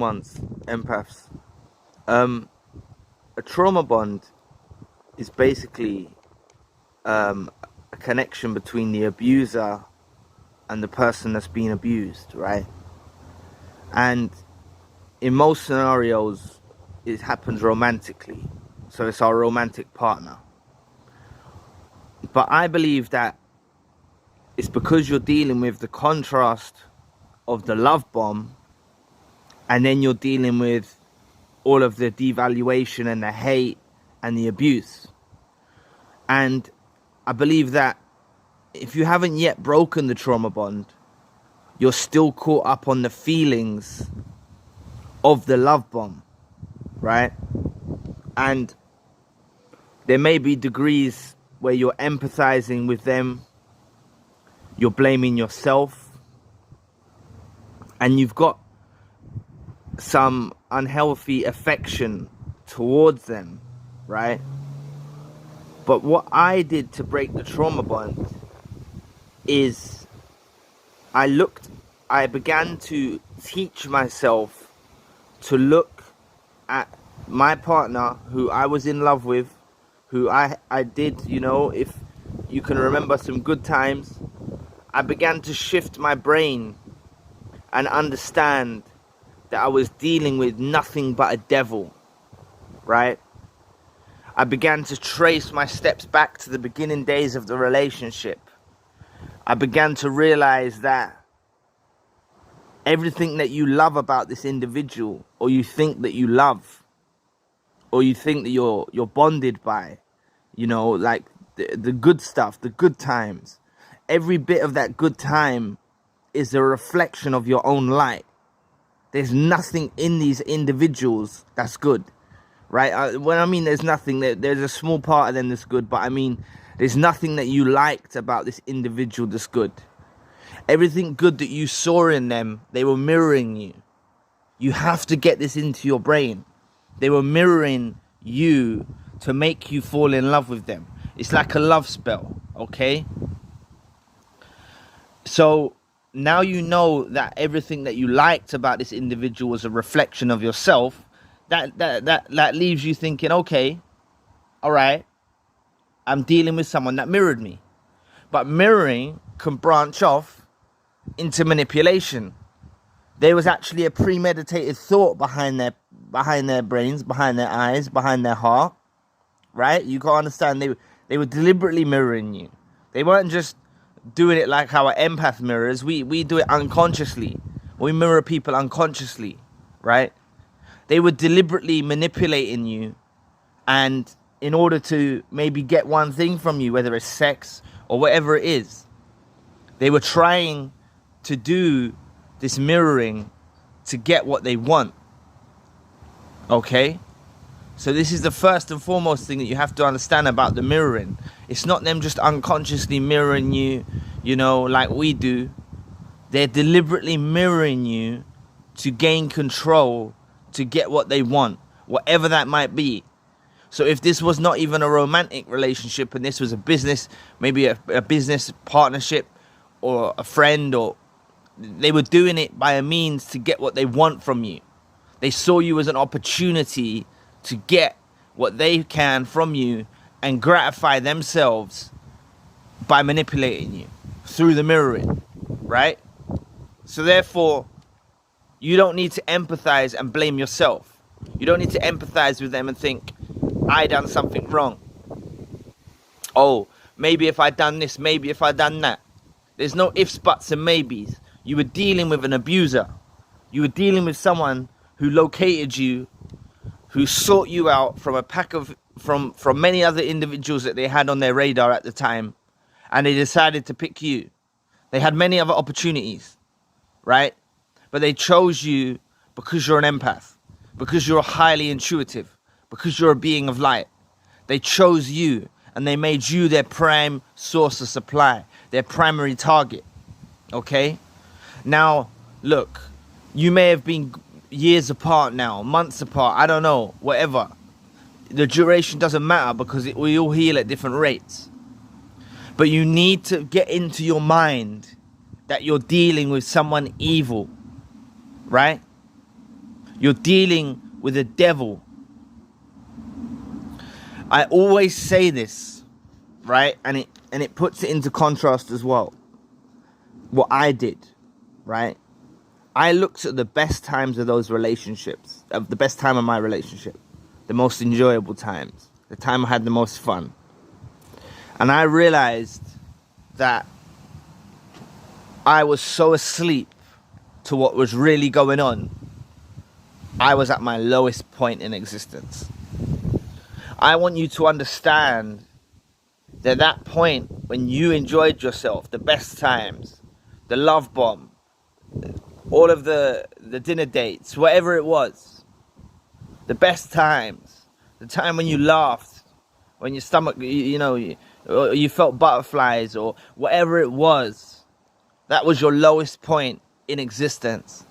ones, empaths. A trauma bond is basically a connection between the abuser and the person that's being abused, right? And in most scenarios, it happens romantically. So it's our romantic partner. But I believe that it's because you're dealing with the contrast of the love bomb, and then you're dealing with all of the devaluation and the hate and the abuse. And I believe that if you haven't yet broken the trauma bond, you're still caught up on the feelings of the love bomb, right? And there may be degrees where you're empathizing with them, you're blaming yourself, and you've got some unhealthy affection towards them, right? But what I did to break the trauma bond is I began to teach myself to look at my partner who I was in love with, who I did, if you can remember some good times. I began to shift my brain and understand that I was dealing with nothing but a devil, right? I began to trace my steps back to the beginning days of the relationship. I began to realize that everything that you love about this individual, or you think that you love, or you think that you're bonded by, like the good stuff, the good times, every bit of that good time is a reflection of your own light. There's nothing in these individuals that's good, right? When I mean there's nothing, there's a small part of them that's good, but I mean there's nothing that you liked about this individual that's good. Everything good that you saw in them, they were mirroring you. You have to get this into your brain. They were mirroring you to make you fall in love with them. It's like a love spell, okay? So now you know that everything that you liked about this individual was a reflection of yourself. That leaves you thinking, okay, all right, I'm dealing with someone that mirrored me. But mirroring can branch off into manipulation. There was actually a premeditated thought behind their brains, behind their eyes, behind their heart, right? You gotta understand, they were deliberately mirroring you. They weren't just doing it like how an empath mirrors. We do it unconsciously. We mirror people unconsciously, right? They were deliberately manipulating you, and in order to maybe get one thing from you, whether it's sex or whatever it is, they were trying to do this mirroring to get what they want. Okay? So this is the first and foremost thing that you have to understand about the mirroring. It's not them just unconsciously mirroring you, like we do. They're deliberately mirroring you to gain control, to get what they want, whatever that might be. So if this was not even a romantic relationship and this was a business, maybe a business partnership or a friend, or they were doing it by a means to get what they want from you. They saw you as an opportunity to get what they can from you and gratify themselves by manipulating you through the mirroring, right? So therefore, you don't need to empathize and blame yourself. You don't need to empathize with them and think, I done something wrong. Oh, maybe if I done this, maybe if I done that. There's no ifs, buts, and maybes. You were dealing with an abuser. You were dealing with someone who located you, who sought you out from a pack of from many other individuals that they had on their radar at the time, and they decided to pick you. They had many other opportunities, right? But they chose you because you're an empath, because you're highly intuitive, because you're a being of light. They chose you, and they made you their prime source of supply, their primary target, okay? Now, look, you may have been years apart now, months apart, I don't know, whatever. The duration doesn't matter because we all heal at different rates. But you need to get into your mind that you're dealing with someone evil, right? You're dealing with a devil. I always say this, right? And it puts it into contrast as well. What I did, right? I looked at the best times of those relationships, of the best time of my relationship, the most enjoyable times, the time I had the most fun. And I realized that I was so asleep to what was really going on. I was at my lowest point in existence. I want you to understand that point when you enjoyed yourself, the best times, the love bomb, all of the dinner dates, whatever it was, the best times, the time when you laughed, when your stomach, you felt butterflies or whatever it was, that was your lowest point in existence,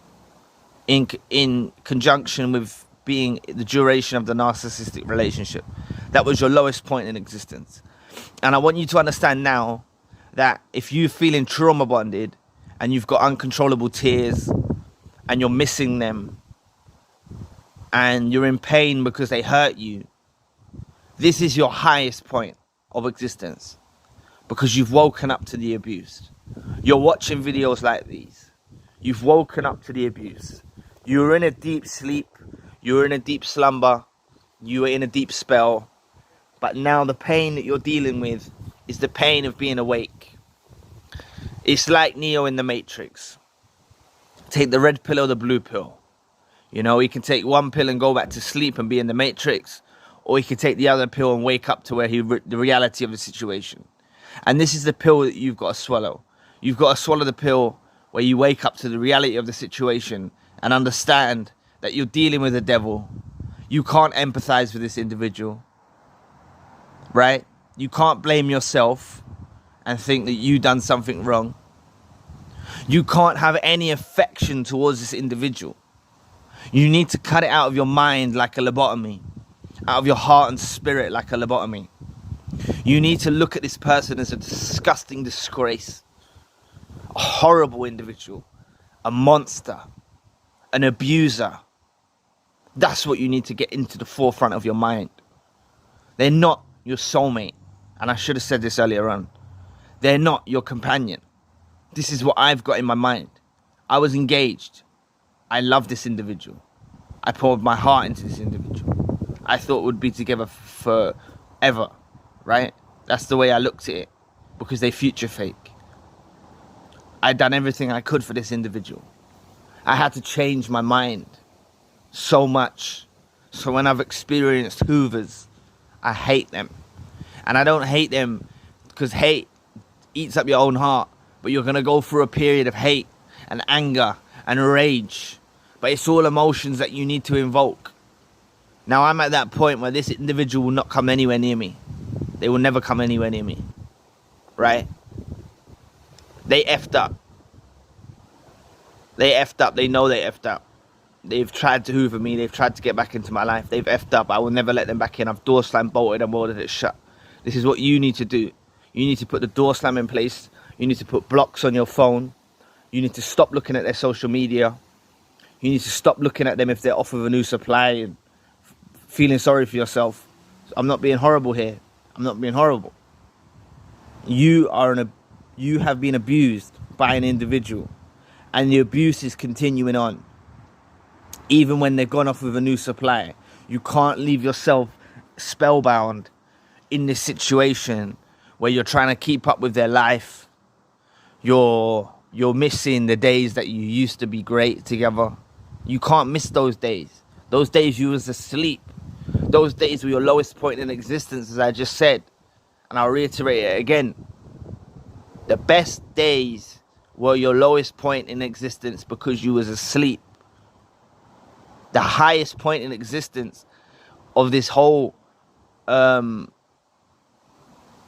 in conjunction with being the duration of the narcissistic relationship. That was your lowest point in existence. And I want you to understand now that if you're feeling trauma bonded and you've got uncontrollable tears and you're missing them and you're in pain because they hurt you, this is your highest point of existence because you've woken up to the abuse. You're watching videos like these. You've woken up to the abuse. You were in a deep sleep. You were in a deep slumber. You were in a deep spell. But now the pain that you're dealing with is the pain of being awake. It's like Neo in the Matrix. Take the red pill or the blue pill. You can take one pill and go back to sleep and be in the Matrix. Or you can take the other pill and wake up to where the reality of the situation. And this is the pill that you've got to swallow. You've got to swallow the pill where you wake up to the reality of the situation and understand that you're dealing with a devil. You can't empathize with this individual, right? You can't blame yourself and think that you've done something wrong. You can't have any affection towards this individual. You need to cut it out of your mind like a lobotomy, out of your heart and spirit like a lobotomy. You need to look at this person as a disgusting disgrace, a horrible individual, a monster, an abuser. That's what you need to get into the forefront of your mind. They're not your soulmate. And I should have said this earlier on. They're not your companion. This is what I've got in my mind. I was engaged. I love this individual. I poured my heart into this individual. I thought we'd be together forever, right? That's the way I looked at it, because they future fake. I'd done everything I could for this individual. I had to change my mind so much. So when I've experienced hoovers, I hate them. And I don't hate them because hate eats up your own heart. But you're going to go through a period of hate and anger and rage. But it's all emotions that you need to invoke. Now I'm at that point where this individual will not come anywhere near me. They will never come anywhere near me. Right? They effed up. They effed up. They know they effed up. They've tried to hoover me. They've tried to get back into my life. They've effed up. I will never let them back in. I've door slammed, bolted and welded it shut. This is what you need to do. You need to put the door slam in place. You need to put blocks on your phone. You need to stop looking at their social media. You need to stop looking at them if they're off of a new supply and feeling sorry for yourself. I'm not being horrible here. I'm not being horrible. You have been abused by an individual, and the abuse is continuing on. Even when they've gone off with a new supply, you can't leave yourself spellbound in this situation where you're trying to keep up with their life. You're missing the days that you used to be great together. You can't miss those days. Those days you was asleep. Those days were your lowest point in existence, as I just said. And I'll reiterate it again. The best days were your lowest point in existence because you was asleep. The highest point in existence of this whole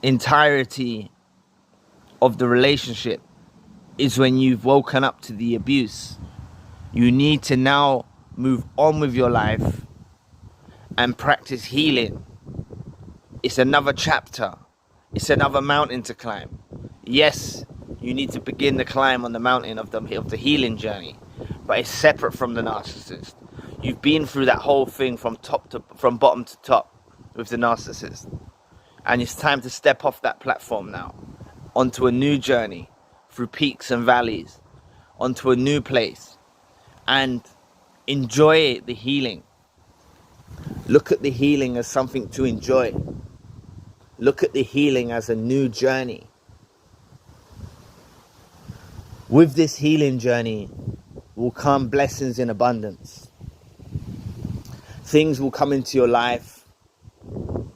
entirety of the relationship is when you've woken up to the abuse. You need to now move on with your life and practice healing. It's another chapter. It's another mountain to climb. Yes, you need to begin the climb on the mountain of the healing journey, but it's separate from the narcissist. You've been through that whole thing from bottom to top with the narcissist. And it's time to step off that platform now, onto a new journey, through peaks and valleys, onto a new place, and enjoy the healing. Look at the healing as something to enjoy. Look at the healing as a new journey. With this healing journey will come blessings in abundance. Things will come into your life.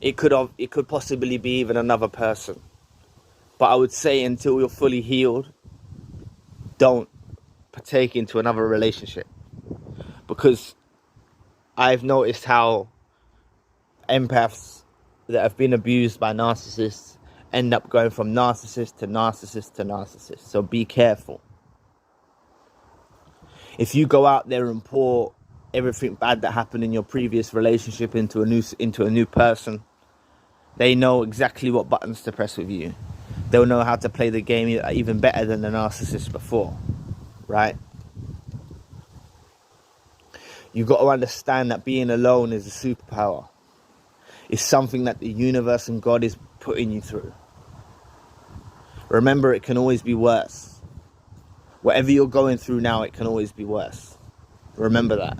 It could possibly be even another person. But I would say until you're fully healed, don't partake into another relationship. Because I've noticed how empaths that have been abused by narcissists end up going from narcissist to narcissist to narcissist. So be careful. If you go out there and pour everything bad that happened in your previous relationship into a new person, they know exactly what buttons to press with you. They'll know how to play the game even better than the narcissist before, right? You've got to understand that being alone is a superpower. It's something that the universe and God is putting you through. Remember, it can always be worse. Whatever you're going through now, it can always be worse. Remember that.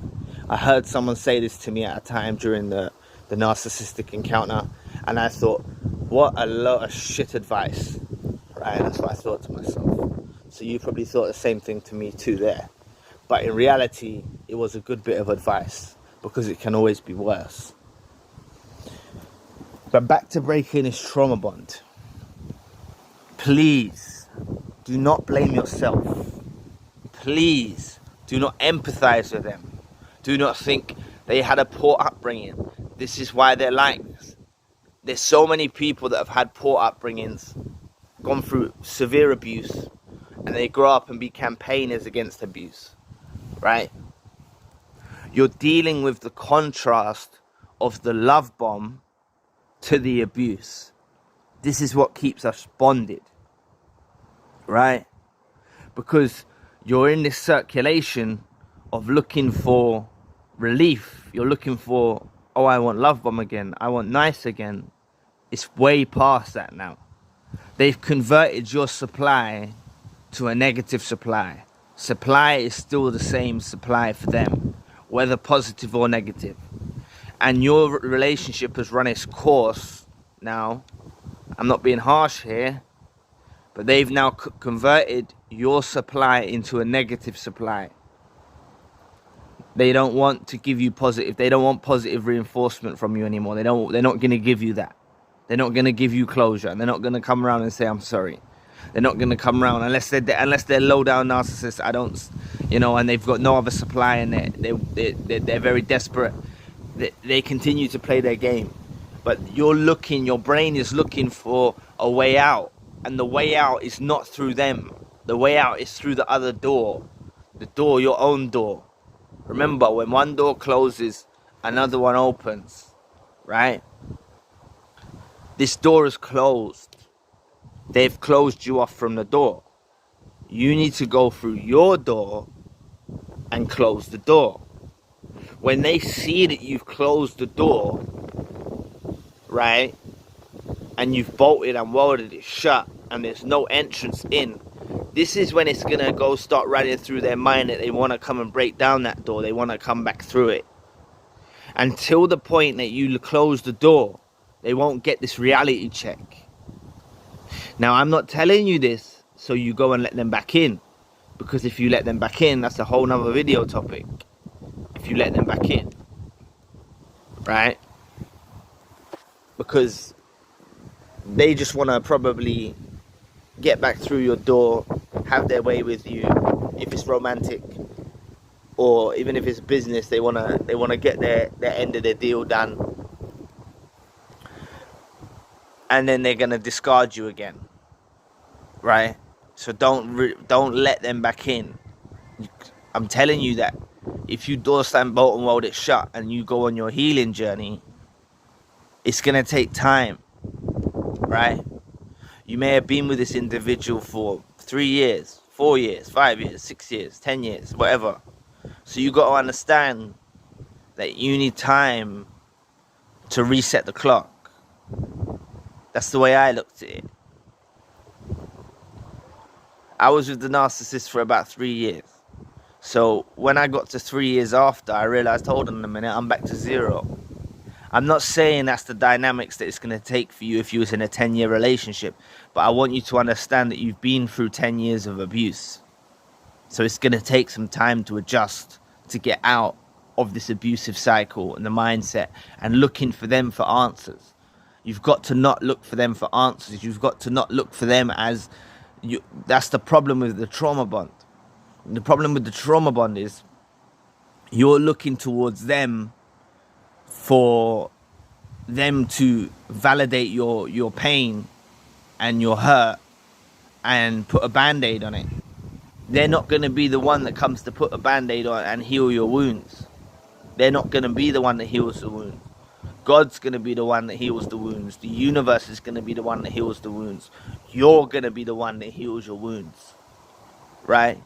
I heard someone say this to me at a time during the narcissistic encounter, and I thought, what a lot of shit advice, right? That's what I thought to myself. So you probably thought the same thing to me too there. But in reality, it was a good bit of advice, because it can always be worse. But back to breaking this trauma bond. Please do not blame yourself. Please do not empathize with them. Do not think they had a poor upbringing. This is why they're like this. There's so many people that have had poor upbringings, gone through severe abuse, and they grow up and be campaigners against abuse, right? You're dealing with the contrast of the love bomb to the abuse. This is what keeps us bonded, right? Because you're in this circulation of looking for relief. You're looking for, oh, I want love bomb again. I want nice again. It's way past that now. They've converted your supply to a negative supply. Supply is still the same supply for them, whether positive or negative. And your relationship has run its course now. I'm not being harsh here, but they've now converted your supply into a negative supply. They don't want to give you positive. They don't want positive reinforcement from you anymore. They're not going to give you that. They're not going to give you closure. They're not going to come around and say, I'm sorry. They're not going to come around unless they're low down narcissists. And they've got no other supply, and they're very desperate. They continue to play their game. But your brain is looking for a way out. And the way out is not through them. The way out is through the other door. The door, your own door. Remember, when one door closes, another one opens. Right? This door is closed. They've closed you off from the door. You need to go through your door and close the door. When they see that you've closed the door, right, and you've bolted and welded it shut and there's no entrance in, this is when it's going to start running through their mind that they want to come and break down that door. They want to come back through it. Until the point that you close the door, they won't get this reality check. Now, I'm not telling you this so you go and let them back in. Because if you let them back in, that's a whole nother video topic. If you let them back in. Right? Because they just want to probably get back through your door, have their way with you. If it's romantic, or even if it's business, they want to get their end of their deal done. And then they're going to discard you again. Right? So don't let them back in. I'm telling you that if you door slam, bolt and weld it shut and you go on your healing journey, it's going to take time. Right? You may have been with this individual for 3 years, 4 years, 5 years, 6 years, 10 years, whatever. So you got to understand that you need time to reset the clock. That's the way I looked at it. I was with the narcissist for about 3 years. So when I got to 3 years after, I realized, hold on a minute, I'm back to zero. I'm not saying that's the dynamics that it's going to take for you if you was in a 10-year relationship, but I want you to understand that you've been through 10 years of abuse. So it's going to take some time to adjust, to get out of this abusive cycle and the mindset and looking for them for answers. You've got to not look for them for answers. You've got to not look for them as you. That's the problem with the trauma bond. The problem with the trauma bond is you're looking towards them for them to validate your pain and your hurt and put a band-aid on it. They're not going to be the one that comes to put a band-aid on and heal your wounds. They're not going to be the one that heals the wounds. God's going to be the one that heals the wounds. The universe is going to be the one that heals the wounds. You're going to be the one that heals your wounds. Right?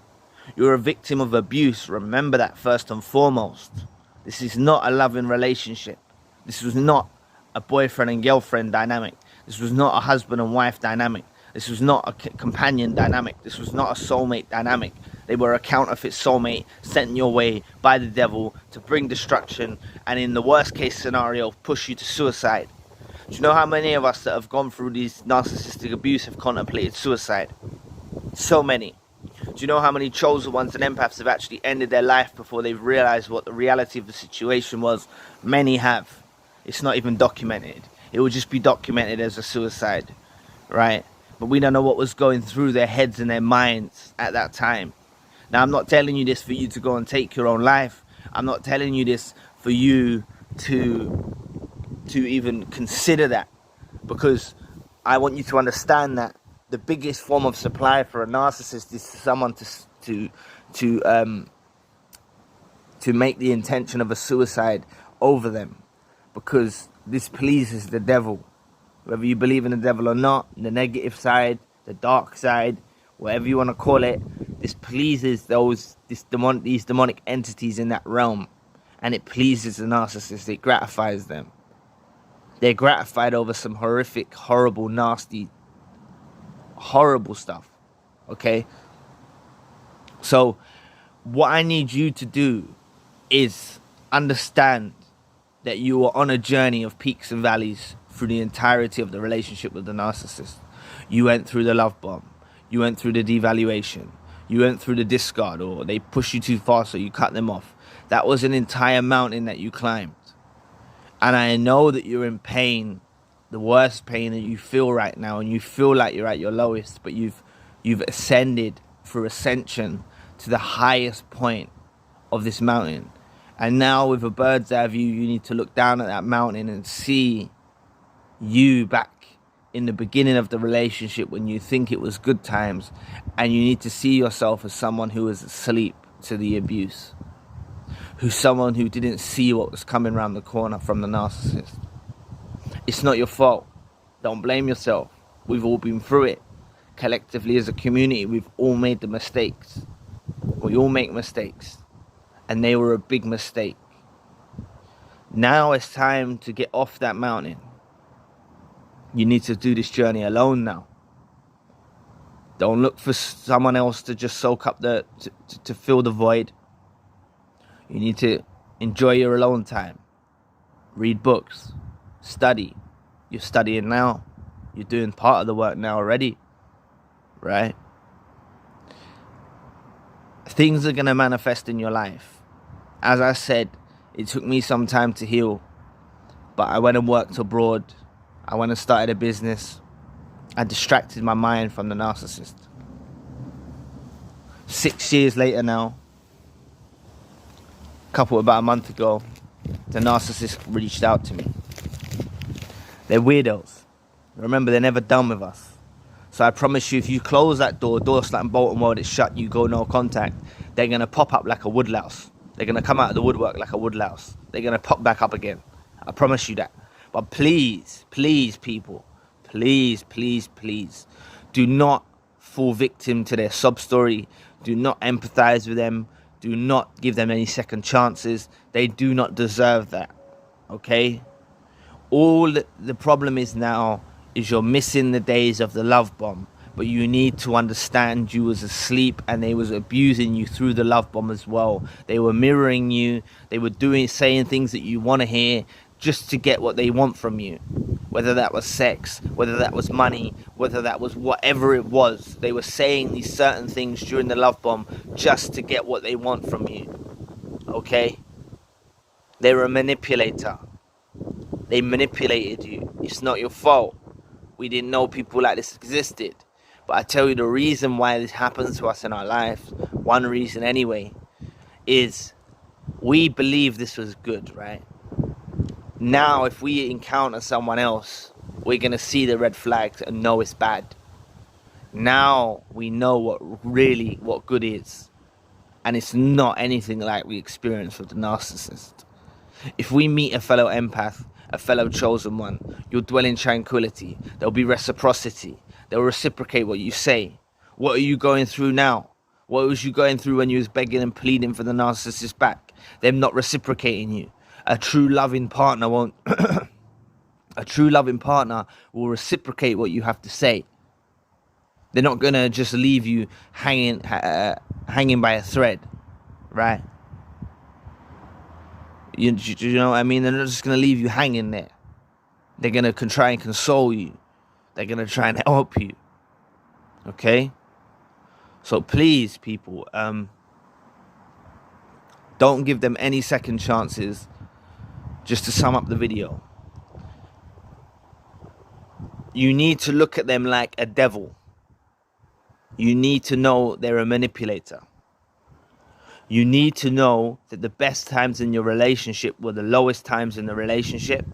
You're a victim of abuse. Remember that first and foremost. This is not a loving relationship. This was not a boyfriend and girlfriend dynamic. This was not a husband and wife dynamic. This was not a companion dynamic. This was not a soulmate dynamic. They were a counterfeit soulmate sent your way by the devil to bring destruction and, in the worst case scenario, push you to suicide. Do you know how many of us that have gone through these narcissistic abuse have contemplated suicide? So many. Do you know how many chosen ones and empaths have actually ended their life before they've realized what the reality of the situation was? Many have. It's not even documented. It will just be documented as a suicide, right? But we don't know what was going through their heads and their minds at that time. Now, I'm not telling you this for you to go and take your own life. I'm not telling you this for you to even consider that, because I want you to understand that the biggest form of supply for a narcissist is someone to make the intention of a suicide over them, because this pleases the devil. Whether you believe in the devil or not, the negative side, the dark side, whatever you want to call it, this pleases these demonic entities in that realm, and it pleases the narcissist. It gratifies them. They're gratified over some horrific, horrible, nasty, horrible stuff. Okay? So what I need you to do is understand that you are on a journey of peaks and valleys through the entirety of the relationship with the narcissist. You went through the love bomb. You went through the devaluation. You went through the discard, or they push you too far so you cut them off. That was an entire mountain that you climbed. And I know that you're in pain, the worst pain that you feel right now, and you feel like you're at your lowest, but you've ascended through ascension to the highest point of this mountain. And now with a bird's eye view, you need to look down at that mountain and see you back in the beginning of the relationship when you think it was good times, and you need to see yourself as someone who was asleep to the abuse, who's someone who didn't see what was coming around the corner from the narcissist. It's not your fault. Don't blame yourself. We've all been through it. Collectively as a community, we've all made the mistakes. We all make mistakes, and they were a big mistake. Now it's time to get off that mountain. You need to do this journey alone now. Don't look for someone else to just soak up to fill the void. You need to enjoy your alone time. Read books. Study. You're studying now. You're doing part of the work now already. Right? Things are going to manifest in your life. As I said, it took me some time to heal. But I went and worked abroad. I went and started a business. I distracted my mind from the narcissist. 6 years later now, about a month ago, the narcissist reached out to me. They're weirdos. Remember, they're never done with us. So I promise you, if you close that door slam and bolt and weld it shut, you go no contact, they're going to pop up like a woodlouse. They're going to come out of the woodwork like a woodlouse. They're going to pop back up again. I promise you that. But please, please, people, please, please, please, do not fall victim to their sob story. Do not empathize with them. Do not give them any second chances. They do not deserve that. Okay? All the problem is now is you're missing the days of the love bomb. But you need to understand you was asleep and they was abusing you through the love bomb as well. They were mirroring you. They were saying things that you want to hear just to get what they want from you. Whether that was sex, whether that was money, whether that was whatever it was. They were saying these certain things during the love bomb just to get what they want from you. Okay? They were a manipulator. They manipulated you. It's not your fault. We didn't know people like this existed. But I tell you, the reason why this happens to us in our lives, one reason anyway, is we believe this was good, right? Now, if we encounter someone else, we're going to see the red flags and know it's bad. Now we know what good is. And it's not anything like we experienced with the narcissist. If we meet a fellow empath, a fellow chosen one, you'll dwell in tranquility. There'll be reciprocity. They'll reciprocate what you say. What are you going through now? What was you going through when you was begging and pleading for the narcissist back? Them not reciprocating you. A true loving partner won't. A true loving partner will reciprocate what you have to say. They're not gonna just leave you hanging by a thread, right? You know what I mean? They're not just gonna leave you hanging there. They're gonna try and console you. They're going to try and help you. Okay? So please, people, don't give them any second chances. Just to sum up the video. You need to look at them like a devil. You need to know they're a manipulator. You need to know that the best times in your relationship were the lowest times in the relationship.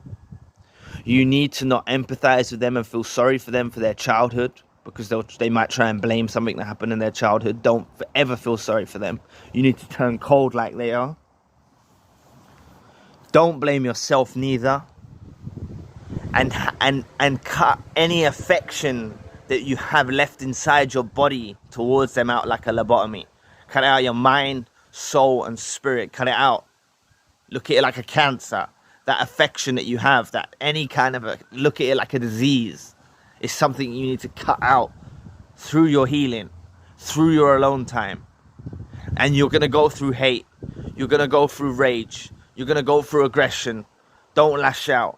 You need to not empathize with them and feel sorry for them for their childhood, because they might try and blame something that happened in their childhood. Don't ever feel sorry for them. You need to turn cold like they are. Don't blame yourself neither. And cut any affection that you have left inside your body towards them out like a lobotomy. Cut it out of your mind, soul, and spirit. Cut it out. Look at it like a cancer. That affection that you have, that any kind of look at it like a disease, is something you need to cut out through your healing, through your alone time. And you're going to go through hate. You're going to go through rage. You're going to go through aggression. Don't lash out.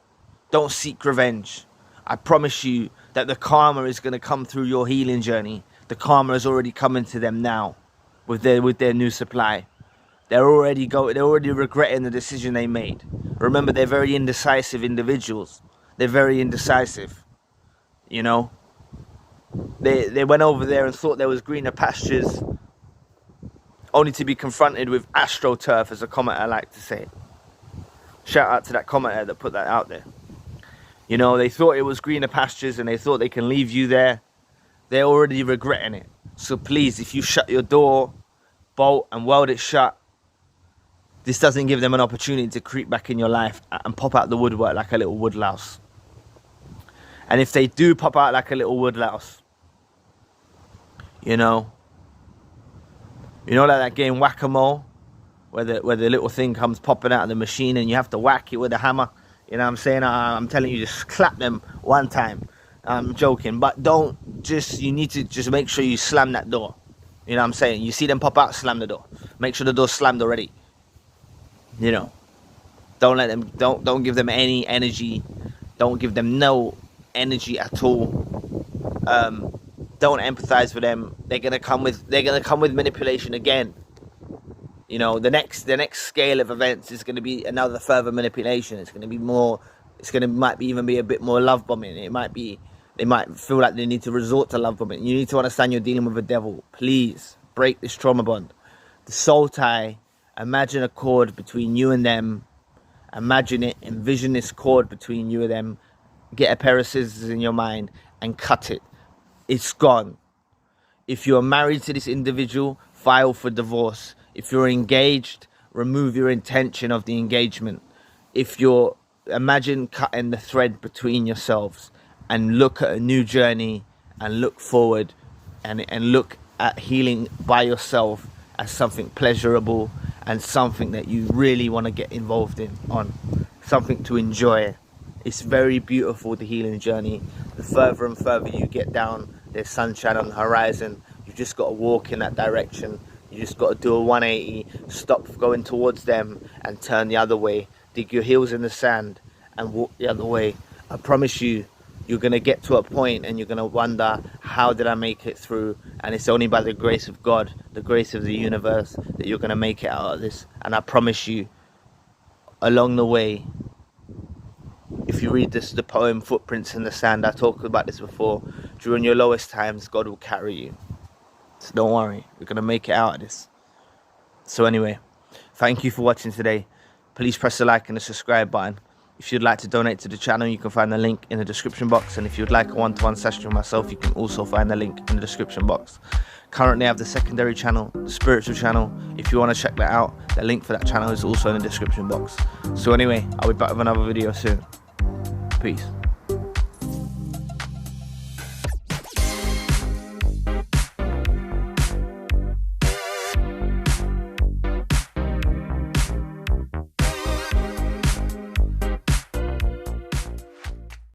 Don't seek revenge. I promise you that the karma is going to come through your healing journey. The karma is already coming to them now with their new supply. They're already regretting the decision they made. Remember, they're very indecisive individuals. They're very indecisive. You know? They went over there and thought there was greener pastures, only to be confronted with astroturf, as a commenter like to say. Shout out to that commenter that put that out there. You know, they thought it was greener pastures and they thought they can leave you there. They're already regretting it. So please, if you shut your door, bolt and weld it shut, this doesn't give them an opportunity to creep back in your life and pop out the woodwork like a little woodlouse. And if they do pop out like a little woodlouse, you know like that game Whack-A-Mole, where the little thing comes popping out of the machine and you have to whack it with a hammer. You know what I'm saying? I'm telling you, just clap them one time. I'm joking, but you need to just make sure you slam that door. You know what I'm saying? You see them pop out, slam the door. Make sure the door's slammed already. You know, don't give them any energy. Don't give them no energy at all. Don't empathize with them. They're gonna come with manipulation again. You know, the next scale of events is gonna be another further manipulation. It's gonna be more. Might even be a bit more love bombing. They might feel like they need to resort to love bombing. You need to understand you're dealing with a devil. Please break this trauma bond. The soul tie. Imagine a cord between you and them. Envision this cord between you and them. Get a pair of scissors in your mind and cut it. It's gone. If you're married to this individual, file for divorce. If you're engaged, remove your intention of the engagement. Imagine cutting the thread between yourselves and look at a new journey and look forward and look at healing by yourself as something pleasurable and something that you really want to get involved in, something to enjoy. It's very beautiful, the healing journey. The further and further you get down, there's sunshine on the horizon. You've just got to walk in that direction. You just got to do a 180, stop going towards them and turn the other way. Dig your heels in the sand and walk the other way. I promise you, you're going to get to a point and you're going to wonder, how did I make it through? And it's only by the grace of God, the grace of the universe, that you're going to make it out of this. And I promise you, along the way, if you read the poem Footprints in the Sand, I talked about this before, during your lowest times, God will carry you. So don't worry, we're going to make it out of this. So anyway, thank you for watching today. Please press the like and the subscribe button. If you'd like to donate to the channel, you can find the link in the description box. And if you'd like a one-to-one session with myself, you can also find the link in the description box. Currently I have the secondary channel, the spiritual channel. If you want to check that out, the link for that channel is also in the description box. So anyway, I'll be back with another video soon. Peace.